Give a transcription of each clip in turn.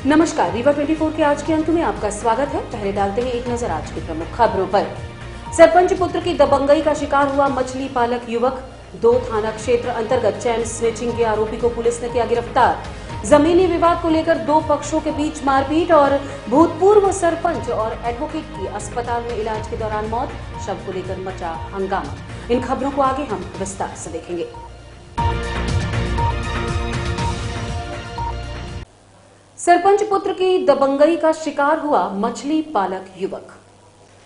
नमस्कार, रीवा 24 के आज के अंक में आपका स्वागत है। पहले डालते हैं एक नजर आज की प्रमुख खबरों पर। सरपंच पुत्र की दबंगई का शिकार हुआ मछली पालक युवक। 2 थाना क्षेत्र अंतर्गत चैन स्नेचिंग के आरोपी को पुलिस ने किया गिरफ्तार। जमीनी विवाद को लेकर 2 पक्षों के बीच मारपीट और भूतपूर्व सरपंच और एडवोकेट की अस्पताल में इलाज के दौरान मौत। शव को लेकर मचा हंगामा। इन खबरों को आगे हम विस्तार से देखेंगे। सरपंच पुत्र की दबंगई का शिकार हुआ मछली पालक युवक।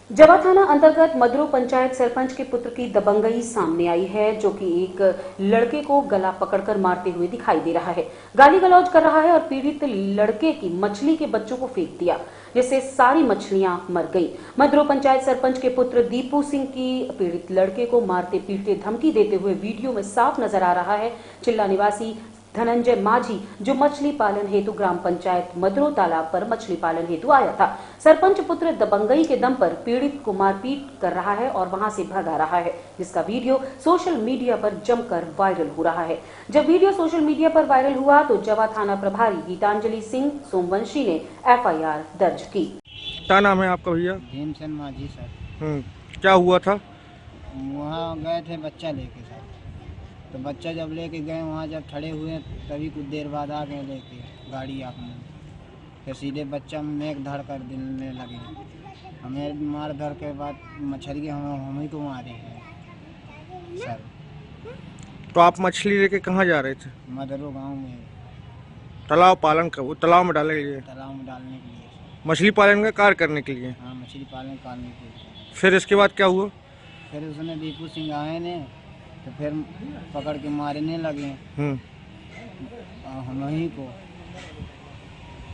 जवा थाना अंतर्गत मदरो पंचायत सरपंच के पुत्र की दबंगई सामने आई है, जो कि एक लड़के को गला पकड़कर मारते हुए दिखाई दे रहा है। गाली गलौज कर रहा है और पीड़ित लड़के की मछली के बच्चों को फेंक दिया, जिससे सारी मछलियां मर गई। मदरो पंचायत सरपंच के पुत्र दीपू सिंह की पीड़ित लड़के को मारते पीटते धमकी देते हुए वीडियो में साफ नजर आ रहा है। चिल्ला निवासी धनंजय माझी, जो मछली पालन हेतु ग्राम पंचायत मदरो तालाब पर मछली पालन हेतु आया था। सरपंच पुत्र दबंगई के दम पर पीड़ित को मारपीट कर रहा है और वहां से भगा रहा है, जिसका वीडियो सोशल मीडिया पर जमकर वायरल हो रहा है। जब वीडियो सोशल मीडिया पर वायरल हुआ तो जवा थाना प्रभारी गीतांजलि सिंह सोमवंशी ने FIR दर्ज की। क्या नाम है आपका भैया? भीमसेन माझी सर। क्या हुआ था? वहाँ गए थे बच्चा लेके सर, तो बच्चा जब लेके गए वहाँ जब खड़े हुए तभी कुछ देर बाद आ गए लेके गाड़ी आपने, फिर सीधे बच्चा में धड़ कर दिलने लगे। हमें मार धर के बाद मछली हम ही को मारे हैं सर। तो आप मछली लेके कहाँ जा रहे थे? मदरो गांव में तालाब पालन का, वो तालाब में डालने के लिए? तालाब में डालने के लिए सर। मछली पालन का कार्य करने के लिए? हाँ, मछली पालन करने के लिए। फिर इसके बाद क्या हुआ? फिर उसने दीपू सिंह आए ने तो फिर पकड़ के मारने लगे हम ही को।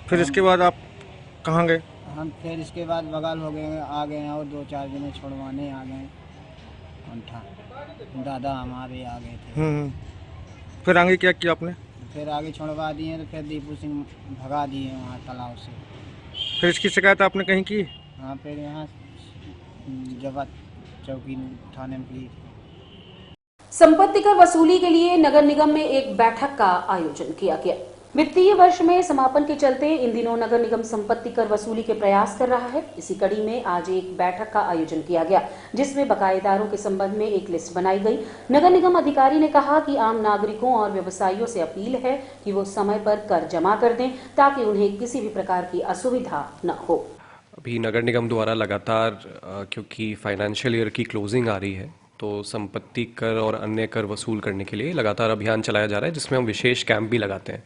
फिर इसके बाद आप कहाँ गए? हम फिर इसके बाद बगल हो गए, आ गए और 2-4 जने छुड़वाने आ गए। अंठा दादा हमारे आ गए थे। फिर आगे क्या किया आपने? फिर आगे छुड़वा दिए तो फिर दीपू सिंह भगा दिए वहाँ तालाब से। फिर इसकी शिकायत आपने कहीं की? हाँ, फिर यहाँ जवा चौकी थाने में की। संपत्ति कर वसूली के लिए नगर निगम में एक बैठक का आयोजन किया गया। वित्तीय वर्ष में समापन के चलते इन दिनों नगर निगम संपत्ति कर वसूली के प्रयास कर रहा है। इसी कड़ी में आज एक बैठक का आयोजन किया गया, जिसमें बकायेदारों के संबंध में एक लिस्ट बनाई गई। नगर निगम अधिकारी ने कहा कि आम नागरिकों और व्यवसायियों से अपील है कि वो समय पर कर जमा कर दें, ताकि उन्हें किसी भी प्रकार की असुविधा न हो। अभी नगर निगम द्वारा लगातार क्योंकि फाइनेंशियल ईयर की क्लोजिंग आ रही है, तो संपत्ति कर और अन्य कर वसूल करने के लिए लगातार अभियान चलाया जा रहा है, जिसमें हम विशेष कैंप भी लगाते हैं।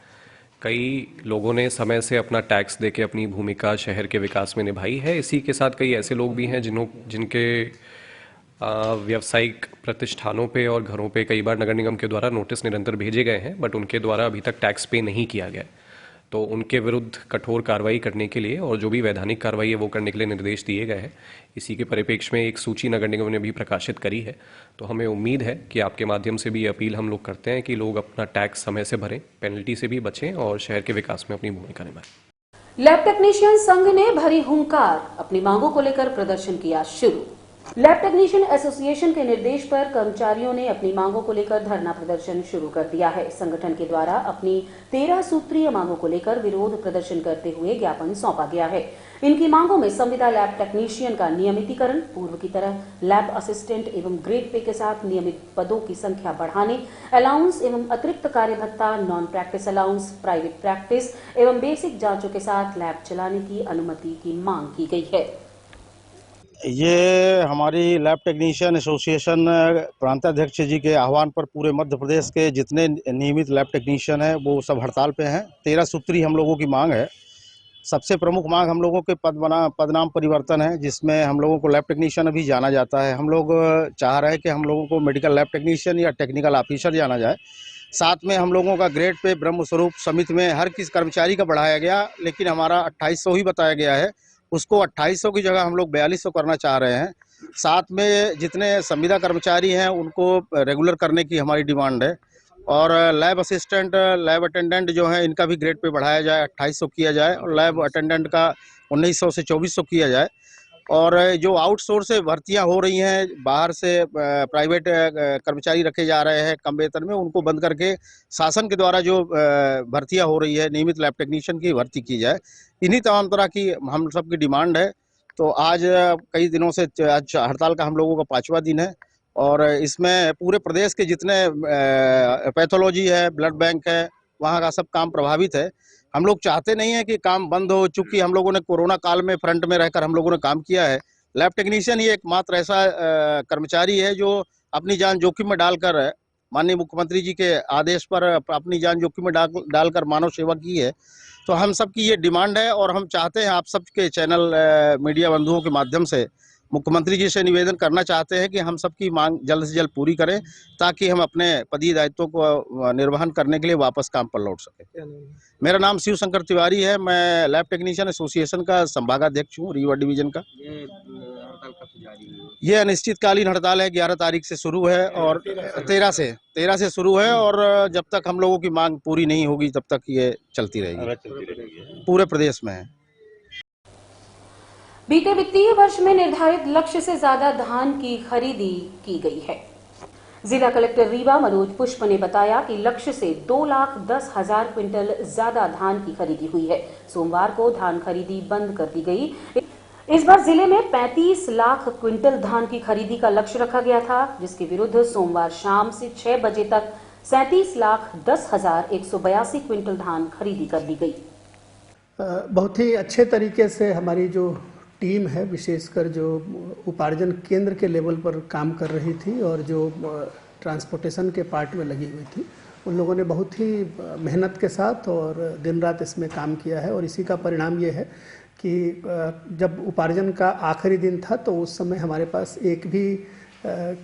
कई लोगों ने समय से अपना टैक्स देके अपनी भूमिका शहर के विकास में निभाई है। इसी के साथ कई ऐसे लोग भी हैं जिनके व्यावसायिक प्रतिष्ठानों पे और घरों पे कई बार नगर निगम के द्वारा नोटिस निरंतर भेजे गए हैं, बट उनके द्वारा अभी तक टैक्स पे नहीं किया गया। तो उनके विरुद्ध कठोर कार्रवाई करने के लिए और जो भी वैधानिक कार्रवाई है वो करने के लिए निर्देश दिए गए हैं। इसी के परिप्रेक्ष्य में एक सूची नगर निगम ने भी प्रकाशित करी है। तो हमें उम्मीद है कि आपके माध्यम से भी अपील हम लोग करते हैं कि लोग अपना टैक्स समय से भरें, पेनल्टी से भी बचें और शहर के विकास में अपनी भूमिका निभाएं। लैब टेक्नीशियन संघ ने भरी हुंकार, अपनी मांगों को लेकर प्रदर्शन किया शुरू। लैब टेक्नीशियन एसोसिएशन के निर्देश पर कर्मचारियों ने अपनी मांगों को लेकर धरना प्रदर्शन शुरू कर दिया है। संगठन के द्वारा अपनी 13 सूत्रीय मांगों को लेकर विरोध प्रदर्शन करते हुए ज्ञापन सौंपा गया है। इनकी मांगों में संविदा लैब टेक्नीशियन का नियमितीकरण, पूर्व की तरह लैब असिस्टेंट एवं ग्रेड पे के साथ नियमित पदों की संख्या बढ़ाने, अलाउंस एवं अतिरिक्त कार्य भत्ता, non practice allowance, private practice एवं बेसिक जांचों के साथ लैब चलाने की अनुमति की मांग की गई है। ये हमारी लैब टेक्नीशियन एसोसिएशन प्रांताध्यक्ष जी के आह्वान पर पूरे मध्य प्रदेश के जितने नियमित लैब टेक्नीशियन हैं वो सब हड़ताल पे हैं। 13 सूत्री हम लोगों की मांग है। सबसे प्रमुख मांग हम लोगों के पदनाम परिवर्तन है, जिसमें हम लोगों को लैब टेक्नीशियन अभी जाना जाता है। हम लोग चाह रहे हैं कि हम लोगों को मेडिकल लैब टेक्नीशियन या टेक्निकल ऑफिसर जाना जाए। साथ में हम लोगों का ग्रेड पे ब्रह्म स्वरूप समिति में हर किस कर्मचारी का बढ़ाया गया, लेकिन हमारा 2800 ही बताया गया है। उसको 2800 की जगह हम लोग 4200 करना चाह रहे हैं। साथ में जितने संविदा कर्मचारी हैं उनको रेगुलर करने की हमारी डिमांड है। और लैब असिस्टेंट, लैब अटेंडेंट जो है इनका भी ग्रेड पे बढ़ाया जाए, 2800 किया जाए और लैब अटेंडेंट का 1900 से 2400 किया जाए। और जो आउटसोर्स से भर्तियां हो रही हैं, बाहर से प्राइवेट कर्मचारी रखे जा रहे हैं कम वेतन में, उनको बंद करके शासन के द्वारा जो भर्तियां हो रही है, नियमित लैब टेक्नीशियन की भर्ती की जाए। इन्हीं तमाम तरह की हम सबकी डिमांड है। तो आज कई दिनों से आज हड़ताल का हम लोगों का 5वां दिन है और इसमें पूरे प्रदेश के जितने पैथोलॉजी है, ब्लड बैंक है, वहाँ का सब काम प्रभावित है। हम लोग चाहते नहीं है कि काम बंद हो, चूंकि हम लोगों ने कोरोना काल में फ्रंट में रहकर हम लोगों ने काम किया है। लैब टेक्नीशियन ही एकमात्र ऐसा कर्मचारी है जो अपनी जान जोखिम में डालकर माननीय मुख्यमंत्री जी के आदेश पर अपनी जान जोखिम में डालकर मानव सेवा की है। तो हम सबकी ये डिमांड है और हम चाहते हैं आप सबके चैनल मीडिया बंधुओं के माध्यम से मुख्यमंत्री जी से निवेदन करना चाहते हैं कि हम सबकी मांग जल्द से जल्द पूरी करें ताकि हम अपने पदीय दायित्वों को निर्वहन करने के लिए वापस काम पर लौट सकें। मेरा नाम शिव शंकर तिवारी है। मैं लैब टेक्नीशियन एसोसिएशन का संभागाध्यक्ष हूँ रीवा डिवीजन का। ये अनिश्चितकालीन हड़ताल है, 11 तारीख से शुरू है और 13 से शुरू है और जब तक हम लोगों की मांग पूरी नहीं होगी तब तक ये चलती रहेगी। पूरे प्रदेश में है। बीते वित्तीय वर्ष में निर्धारित लक्ष्य से ज्यादा धान की खरीदी की गई है। जिला कलेक्टर रीवा मनोज पुष्प ने बताया कि लक्ष्य से 2,10,000 क्विंटल ज्यादा धान की खरीदी हुई है। सोमवार को धान खरीदी बंद कर दी गई। इस बार जिले में 35 लाख क्विंटल धान की खरीदी का लक्ष्य रखा गया था, जिसके विरुद्ध सोमवार शाम से 6 बजे तक 37,10,182 क्विंटल धान खरीदी कर ली गई। बहुत ही अच्छे तरीके से हमारी जो टीम है, विशेषकर जो उपार्जन केंद्र के लेवल पर काम कर रही थी और जो ट्रांसपोर्टेशन के पार्ट में लगी हुई थी, उन लोगों ने बहुत ही मेहनत के साथ और दिन रात इसमें काम किया है। और इसी का परिणाम ये है कि जब उपार्जन का आखिरी दिन था तो उस समय हमारे पास एक भी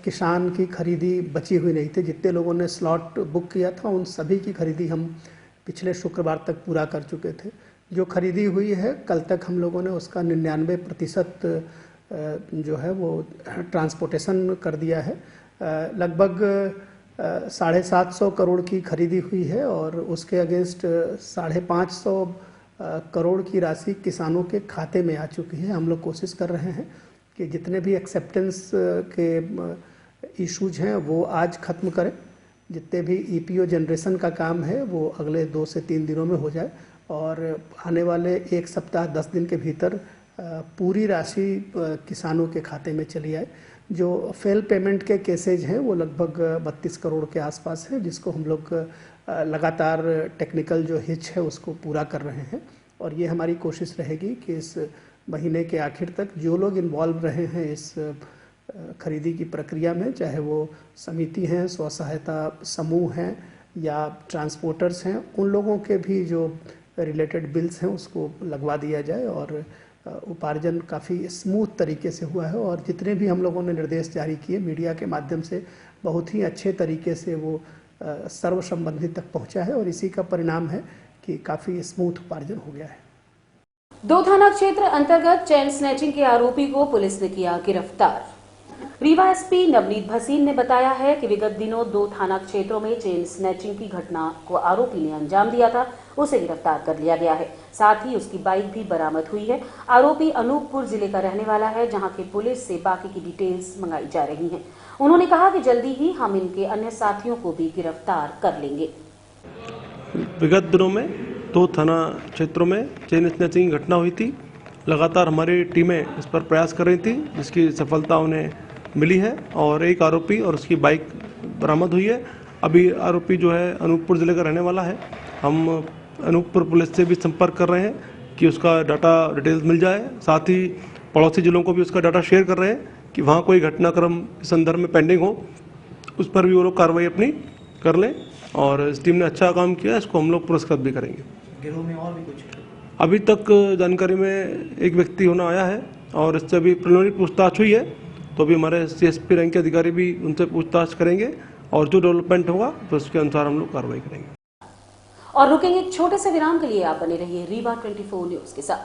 किसान की खरीदी बची हुई नहीं थी। जितने लोगों ने स्लॉट बुक किया था उन सभी की खरीदी हम पिछले शुक्रवार तक पूरा कर चुके थे। जो खरीदी हुई है कल तक हम लोगों ने उसका 99% जो है वो ट्रांसपोर्टेशन कर दिया है। लगभग 750 करोड़ की खरीदी हुई है और उसके अगेंस्ट 550 करोड़ की राशि किसानों के खाते में आ चुकी है। हम लोग कोशिश कर रहे हैं कि जितने भी एक्सेप्टेंस के इश्यूज हैं वो आज ख़त्म करें। जितने भी ईपीओ जनरेशन का काम है वो अगले 2 से 3 दिनों में हो जाए और आने वाले 1 सप्ताह 10 दिन के भीतर पूरी राशि किसानों के खाते में चली आए। जो फेल पेमेंट के केसेज हैं वो लगभग 32 करोड़ के आसपास है, जिसको हम लोग लगातार टेक्निकल जो हिच है उसको पूरा कर रहे हैं। और ये हमारी कोशिश रहेगी कि इस महीने के आखिर तक जो लोग इन्वॉल्व रहे हैं इस खरीदी की प्रक्रिया में, चाहे वो समिति हैं, स्व सहायता समूह हैं या ट्रांसपोर्टर्स हैं, उन लोगों के भी जो रिलेटेड बिल्स हैं उसको लगवा दिया जाए और उपार्जन काफ़ी स्मूथ तरीके से हुआ है। और जितने भी हम लोगों ने निर्देश जारी किए मीडिया के माध्यम से बहुत ही अच्छे तरीके से वो सर्व संबंधित तक पहुंचा है और इसी का परिणाम है कि काफ़ी स्मूथ उपार्जन हो गया है। 2 थाना क्षेत्र अंतर्गत चेन स्नैचिंग के आरोपी को पुलिस ने किया गिरफ्तार। रीवा एसपी नवनीत भसीन ने बताया है कि विगत दिनों 2 थाना क्षेत्रों में चेन स्नैचिंग की घटना को आरोपी ने अंजाम दिया था, उसे गिरफ्तार कर लिया गया है। साथ ही उसकी बाइक भी बरामद हुई है। आरोपी अनूपपुर जिले का रहने वाला है, जहां की पुलिस से बाकी की डिटेल्स मंगाई जा रही हैं। उन्होंने कहा कि जल्दी ही हम इनके अन्य साथियों को भी गिरफ्तार कर लेंगे। विगत दिनों में 2 थाना क्षेत्रों में चेन स्नैचिंग की घटना हुई थी। लगातार हमारी टीमें इस पर प्रयास कर रही थी, जिसकी सफलता उन्हें मिली है और एक आरोपी और उसकी बाइक बरामद हुई है। अभी आरोपी जो है अनूपपुर ज़िले का रहने वाला है। हम अनूपपुर पुलिस से भी संपर्क कर रहे हैं कि उसका डाटा डिटेल्स मिल जाए। साथ ही पड़ोसी जिलों को भी उसका डाटा शेयर कर रहे हैं कि वहाँ कोई घटनाक्रम इस संदर्भ में पेंडिंग हो, उस पर भी वो लोग कार्रवाई अपनी कर लें। और इस टीम ने अच्छा काम किया, इसको हम लोग पुरस्कृत भी करेंगे। गिरोह में और भी कुछ अभी तक जानकारी में एक व्यक्ति होना आया है और इससे अभी प्रिलिमिनरी पूछताछ हुई है, तो अभी हमारे सीएसपी रैंक के अधिकारी भी उनसे पूछताछ करेंगे और जो डेवलपमेंट होगा तो उसके अनुसार हम लोग कार्रवाई करेंगे। और रुकेंगे एक छोटे से विराम के लिए। आप बने रहिए रीवा 24 न्यूज के साथ।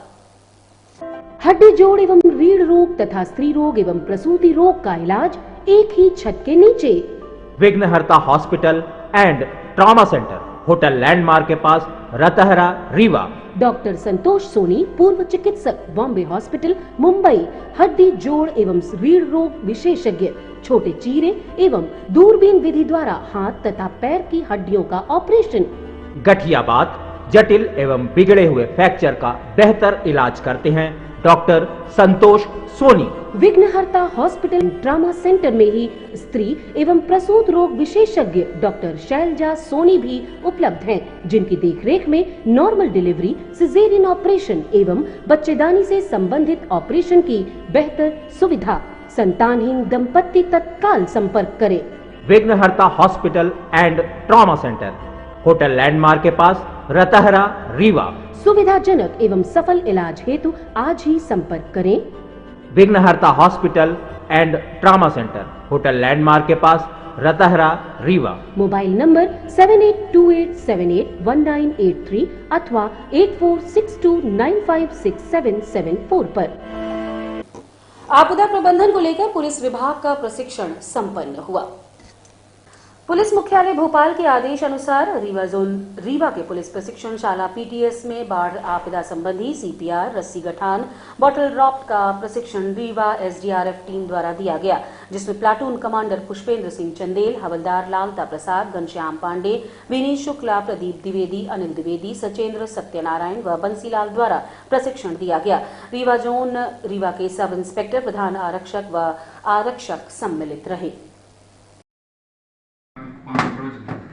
हड्डी जोड़ एवं रीढ़ रोग तथा स्त्री रोग एवं प्रसूति रोग का इलाज एक ही छत के नीचे। विघ्नहर्ता hospital and trauma centre, hotel landmark के पास, रतहरा, रीवा। डॉक्टर संतोष सोनी, पूर्व चिकित्सक, बॉम्बे हॉस्पिटल, मुंबई, हड्डी जोड़ एवं रीढ़ रोग विशेषज्ञ, छोटे चीरे एवं दूरबीन विधि द्वारा हाथ तथा पैर की हड्डियों का ऑपरेशन, गठियाबात, जटिल एवं बिगड़े हुए फ्रैक्चर का बेहतर इलाज करते हैं डॉक्टर संतोष सोनी। विघ्नहर्ता हॉस्पिटल ट्रामा सेंटर में ही स्त्री एवं प्रसूत रोग विशेषज्ञ डॉक्टर शैलजा सोनी भी उपलब्ध हैं, जिनकी देखरेख में नॉर्मल डिलीवरी, सिजेरियन ऑपरेशन एवं बच्चेदानी से संबंधित ऑपरेशन की बेहतर सुविधा। संतानहीन दंपत्ति तत्काल संपर्क करें। विघ्नहर्ता hospital and trauma centre, hotel landmark के पास, रतहरा, रीवा। सुविधाजनक एवं सफल इलाज हेतु आज ही संपर्क करें। विघ्नहर्ता hospital and trauma centre, hotel landmark के पास, रतहरा, रीवा। मोबाइल नंबर 7828781983 अथवा 8462956774 पर। आपदा प्रबंधन को लेकर पुलिस विभाग का प्रशिक्षण संपन्न हुआ। पुलिस मुख्यालय भोपाल के आदेश अनुसार रीवा जोन रीवा के पुलिस प्रशिक्षण शाला पीटीएस में बाढ़ आपदा संबंधी सीपीआर, रस्सी गठान, बॉटल ड्रॉप का प्रशिक्षण रीवा एसडीआरएफ टीम द्वारा दिया गया, जिसमें प्लाटून कमांडर पुष्पेंद्र सिंह चंदेल, हवलदार लालता प्रसाद, घनश्याम पांडे, विनीत शुक्ला, प्रदीप द्विवेदी, अनिल द्विवेदी, सचेंद्र सत्यनारायण व बंसीलाल द्वारा प्रशिक्षण दिया गया। रीवा जोन रीवा के सब इंस्पेक्टर, प्रधान आरक्षक व आरक्षक सम्मिलित रहे।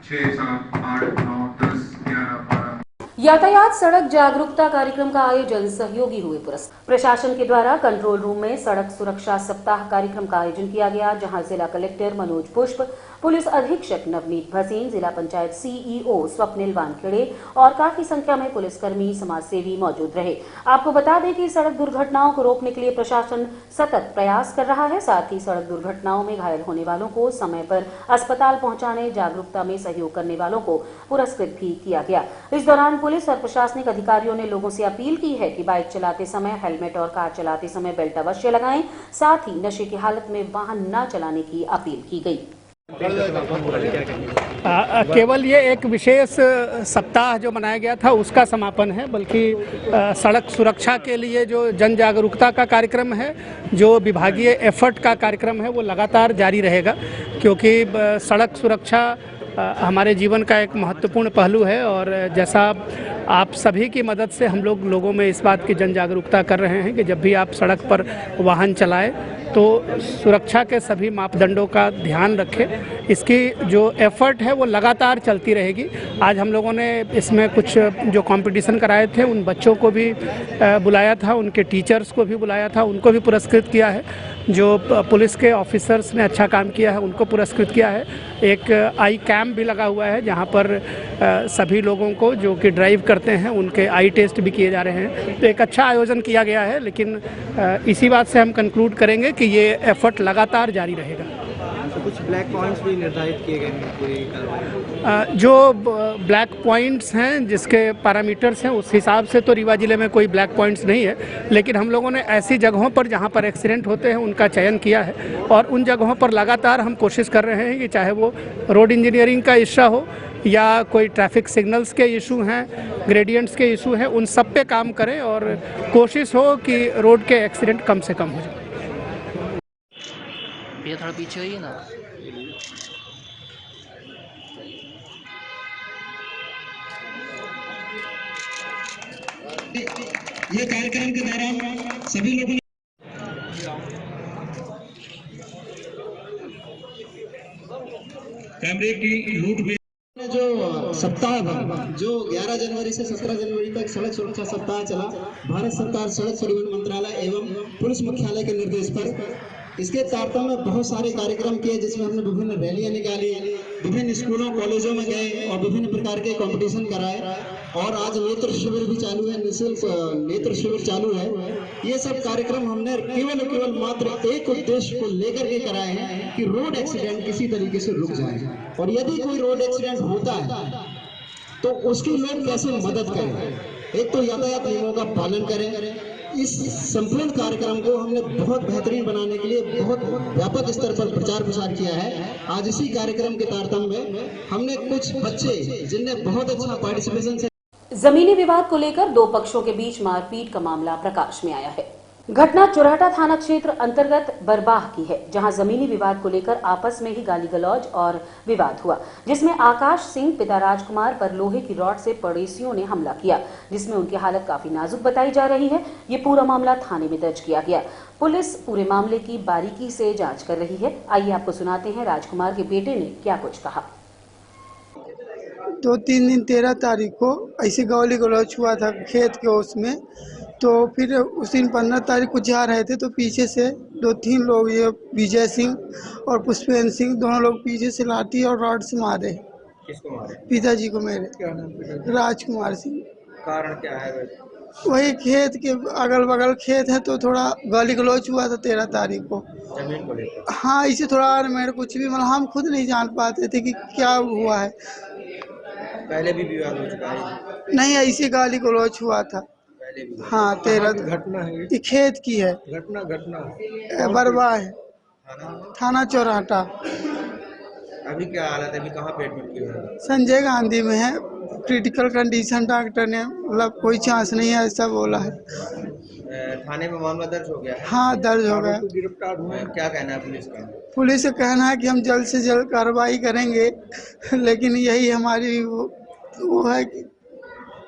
6, 7, 8, 9, 10, 11, 12। यातायात सड़क जागरूकता कार्यक्रम का आयोजन सहयोगी हुए पुरस्कार। प्रशासन के द्वारा कंट्रोल रूम में सड़क सुरक्षा सप्ताह कार्यक्रम का आयोजन किया गया, जहां जिला कलेक्टर मनोज पुष्प, पुलिस अधीक्षक नवनीत भसीन, जिला पंचायत सीईओ स्वप्निल वानखेड़े और काफी संख्या में पुलिसकर्मी, समाजसेवी मौजूद रहे। आपको बता दें कि सड़क दुर्घटनाओं को रोकने के लिए प्रशासन सतत प्रयास कर रहा है। साथ ही सड़क दुर्घटनाओं में घायल होने वालों को समय पर अस्पताल पहुंचाने, जागरूकता में सहयोग करने वालों को पुरस्कृत भी किया गया। इस दौरान पुलिस और प्रशासनिक अधिकारियों ने लोगों से अपील की है कि बाइक चलाते समय हेलमेट और कार चलाते समय बेल्ट अवश्य लगाएं। साथ ही नशे की हालत में वाहन न चलाने की अपील की गई। केवल ये एक विशेष सप्ताह जो मनाया गया था उसका समापन है, बल्कि सड़क सुरक्षा के लिए जो जन जागरूकता का कार्यक्रम है, जो विभागीय एफर्ट का कार्यक्रम है, वो लगातार जारी रहेगा, क्योंकि सड़क सुरक्षा हमारे जीवन का एक महत्वपूर्ण पहलू है। और जैसा आप सभी की मदद से हम लोगों में इस बात की जन जागरूकता कर रहे हैं कि जब भी आप सड़क पर वाहन चलाएं तो सुरक्षा के सभी मापदंडों का ध्यान रखें। इसकी जो एफर्ट है वो लगातार चलती रहेगी। आज हम लोगों ने इसमें कुछ जो कंपटीशन कराए थे उन बच्चों को भी बुलाया था, उनके टीचर्स को भी बुलाया था, उनको भी पुरस्कृत किया है। जो पुलिस के ऑफिसर्स ने अच्छा काम किया है उनको पुरस्कृत किया है। एक आई कैम्प भी लगा हुआ है जहाँ पर सभी लोगों को जो कि ड्राइव करते हैं उनके आई टेस्ट भी किए जा रहे हैं। तो एक अच्छा आयोजन किया गया है, लेकिन इसी बात से हम कंक्लूड करेंगे कि ये एफर्ट लगातार जारी रहेगा। तो कुछ ब्लैक पॉइंट्स भी निर्धारित किए गए हैं पूरी कार्रवाई। जो ब्लैक पॉइंट्स हैं, जिसके पैरामीटर्स हैं, उस हिसाब से तो रीवा जिले में कोई ब्लैक पॉइंट्स नहीं है, लेकिन हम लोगों ने ऐसी जगहों पर जहां पर एक्सीडेंट होते हैं उनका चयन किया है और उन जगहों पर लगातार हम कोशिश कर रहे हैं कि चाहे वो रोड इंजीनियरिंग का इशू हो या कोई ट्रैफिक सिग्नल्स के इशू हैं, ग्रेडियंट्स के इशू हैं, उन सब पे काम करें और कोशिश हो कि रोड के एक्सीडेंट कम से कम हो जाए। थोड़ा पीछे होइए ना। ये कार्यक्रम के दौरान सभी लोगों ने कैमरे की लूट भी जो सप्ताह जो 11 जनवरी से 17 जनवरी तक सड़क सुरक्षा सप्ताह चला, भारत सरकार सड़क परिवहन मंत्रालय एवं पुलिस मुख्यालय के निर्देश पर इसके तारतम्य में बहुत सारे कार्यक्रम किए, जिसमें हमने विभिन्न रैलियां निकाली, विभिन्न स्कूलों कॉलेजों में गए और विभिन्न प्रकार के कंपटीशन कराए और आज नेत्र शिविर भी चालू है, निःशुल्क नेत्र शिविर चालू है। ये सब कार्यक्रम हमने केवल मात्र एक उद्देश्य को लेकर के कराए हैं कि रोड एक्सीडेंट किसी तरीके से रुक जाए, और यदि कोई रोड एक्सीडेंट होता है तो उसकी लोग कैसे मदद करें। एक तो यातायात नियमों का पालन करें, इस संपूर्ण कार्यक्रम को हमने बहुत बेहतरीन बनाने के लिए बहुत व्यापक स्तर पर प्रचार प्रसार किया है। आज इसी कार्यक्रम के तारतम्य में हमने कुछ बच्चे जिनने बहुत अच्छा पार्टिसिपेशन से जमीनी विवाद को लेकर दो पक्षों के बीच मारपीट का मामला प्रकाश में आया है। घटना चुराटा थाना क्षेत्र अंतर्गत बरबाह की है, जहां जमीनी विवाद को लेकर आपस में ही गाली गलौज और विवाद हुआ, जिसमें आकाश सिंह पिता राजकुमार पर लोहे की रॉड से पड़ोसियों ने हमला किया, जिसमें उनकी हालत काफी नाजुक बताई जा रही है। ये पूरा मामला थाने में दर्ज किया गया। पुलिस पूरे मामले की बारीकी से जांच कर रही है। आइए आपको सुनाते हैं राजकुमार के बेटे ने क्या कुछ कहा। 2-3 दिन 13 तारीख को ऐसे गाली गलौज हुआ था खेत के उसमें, तो फिर उस दिन 15 तारीख को जा रहे थे तो पीछे से 2-3 लोग, ये विजय सिंह और पुष्पेंद्र सिंह, दोनों लोग पीछे से लाठी और रॉड से मारे। किसको मारे? पिताजी को मेरे। क्या नाम पिताजी? राजकुमार सिंह। कारण क्या है? वही खेत के अगल बगल खेत है तो थोड़ा गाली गलौज हुआ था 13 तारीख को। जमीन को लेकर? हाँ, इसे थोड़ा मेरे कुछ भी मतलब हम खुद नहीं जान पाते थे कि क्या हुआ है। पहले भी विवाद हो चुका है? नहीं, ऐसे गाली गलौज हुआ था। हाँ, 13 घटना है ये खेत की है। घटना बरवा है, थाना चौराटा। अभी क्या हालत है? अभी कहाँ पे एडमिट किया है? संजय गांधी में है, क्रिटिकल कंडीशन। डॉक्टर ने मतलब कोई चांस नहीं है ऐसा बोला है। थाने में मामला दर्ज हो गया है? हाँ, दर्ज हो गया। गिरफ्तार हुए? क्या कहना है पुलिस का? पुलिस का कहना है कि हम जल्द से जल्द कार्रवाई करेंगे, लेकिन यही हमारी वो है कि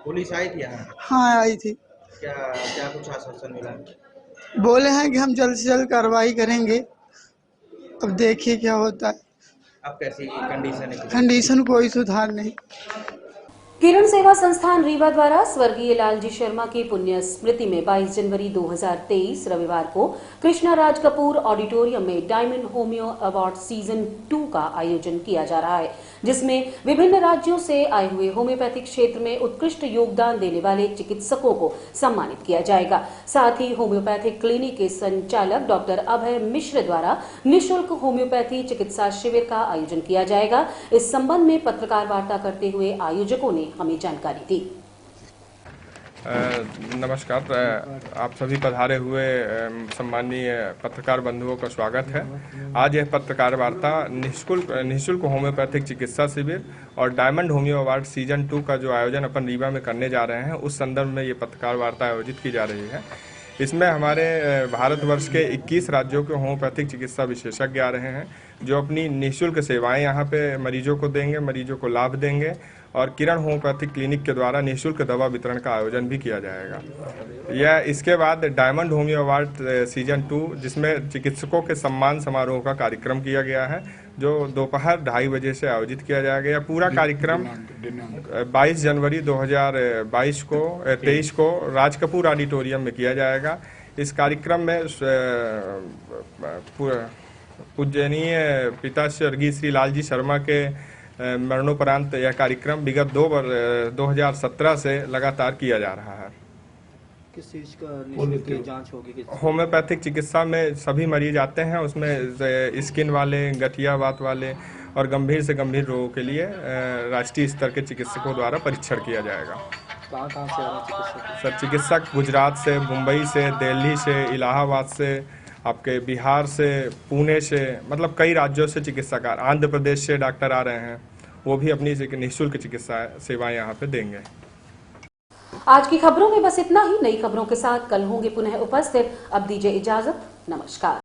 पुलिस आई थी यहाँ? हाँ, आई थी। क्या कुछ आश्वासन मिला? बोले हैं कि हम जल्द से जल्द कार्रवाई करेंगे, अब देखिए क्या होता है। अब कैसी कंडीशन है? कंडीशन कोई सुधार नहीं। किरण सेवा संस्थान रीवा द्वारा स्वर्गीय लालजी शर्मा की पुण्य स्मृति में 22 जनवरी 2023 रविवार को कृष्णा राज कपूर ऑडिटोरियम में डायमंड होम्यो अवार्ड सीजन 2 का आयोजन किया जा रहा है, जिसमें विभिन्न राज्यों से आए हुए होम्योपैथिक क्षेत्र में उत्कृष्ट योगदान देने वाले चिकित्सकों को सम्मानित किया जाएगा। साथ ही होम्योपैथिक क्लिनिक के संचालक डॉक्टर अभय मिश्र द्वारा निःशुल्क होम्योपैथी चिकित्सा शिविर का आयोजन किया जाएगा। इस संबंध में पत्रकार वार्ता करते हुए आयोजकों ने हमें जानकारी दी। नमस्कार, आप सभी पधारे हुए सम्मानीय पत्रकार बंधुओं का स्वागत है। आज यह पत्रकार वार्ता निःशुल्क होम्योपैथिक चिकित्सा शिविर और डायमंड होम्यो अवार्ड सीजन 2 का जो आयोजन अपन रीवा में करने जा रहे हैं, उस संदर्भ में ये पत्रकार वार्ता आयोजित की जा रही है। इसमें हमारे भारतवर्ष के 21 राज्यों के होम्योपैथिक चिकित्सा विशेषज्ञ आ रहे हैं, जो अपनी निःशुल्क सेवाएं यहाँ पे मरीजों को देंगे, मरीजों को लाभ देंगे, और किरण होम्योपैथिक क्लिनिक के द्वारा निःशुल्क दवा वितरण का आयोजन भी किया जाएगा। यह इसके बाद डायमंड होम्यो अवार्ड सीजन 2, जिसमें चिकित्सकों के सम्मान समारोह का कार्यक्रम किया गया है, जो दोपहर 2:30 बजे से आयोजित किया जाएगा। यह पूरा कार्यक्रम 22 जनवरी 2023 को राज कपूर ऑडिटोरियम में किया जाएगा। इस कार्यक्रम में पूजनीय पिता स्वर्गीय श्री लालजी शर्मा के मरणोपरांत यह कार्यक्रम विगत 2017 से लगातार किया जा रहा है। किस चीज का जांच होगी? होम्योपैथिक चिकित्सा में सभी मरीज आते हैं, उसमें स्किन वाले, गठिया वात वाले और गंभीर से गंभीर रोगों के लिए राष्ट्रीय स्तर के चिकित्सकों द्वारा परीक्षण किया जाएगा। कहाँ से आ रहे चिकित्सक? सर, चिकित्सक गुजरात से, मुंबई से, दिल्ली से, इलाहाबाद से, आपके बिहार से, पुणे से, मतलब कई राज्यों से चिकित्सक, आंध्र प्रदेश से डॉक्टर आ रहे हैं, वो भी अपनी निःशुल्क चिकित्सा सेवाएं यहाँ पे देंगे। आज की खबरों में बस इतना ही। नई खबरों के साथ कल होंगे पुनः उपस्थित। अब दीजिए इजाजत। नमस्कार।